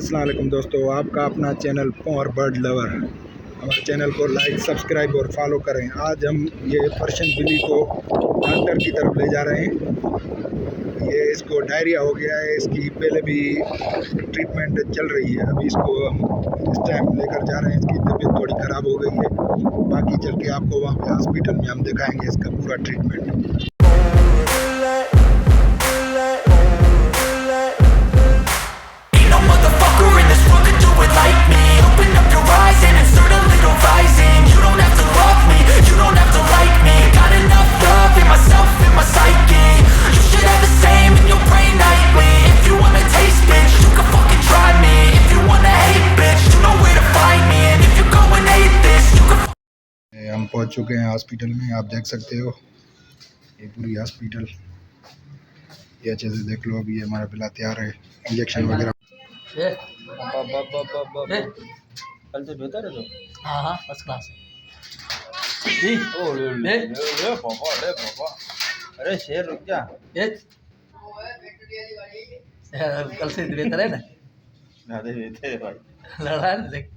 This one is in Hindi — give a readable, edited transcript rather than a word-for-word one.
अस्सलाम वालेकुम दोस्तों, आपका अपना चैनल और बर्ड लवर। हमारे चैनल को लाइक, सब्सक्राइब और फॉलो करें। आज हम ये पर्शियन बिल्ली को डॉक्टर की तरफ ले जा रहे हैं। ये इसको डायरिया हो गया है, इसकी पहले भी ट्रीटमेंट चल रही है। अभी इसको हम इस टाइम लेकर जा रहे हैं। इसकी तबीयत थोड़ी ख़राब हो गई है। बाकी चल के आपको वहाँ पे हॉस्पिटल में हम दिखाएंगे इसका पूरा ट्रीटमेंट। हम पहुंच चुके हैं हॉस्पिटल में। आप देख सकते हो ये पूरी हॉस्पिटल, ये अच्छे से देख लो। अभी ये हमारा बिला तैयार है, इंजेक्शन वगैरह। कल तो बेहतर है तो हाँ फर्स्ट क्लास बाबा अरे शेर रुक जा। कल से बेहतर है ना, भाई लड़ा है ना देख।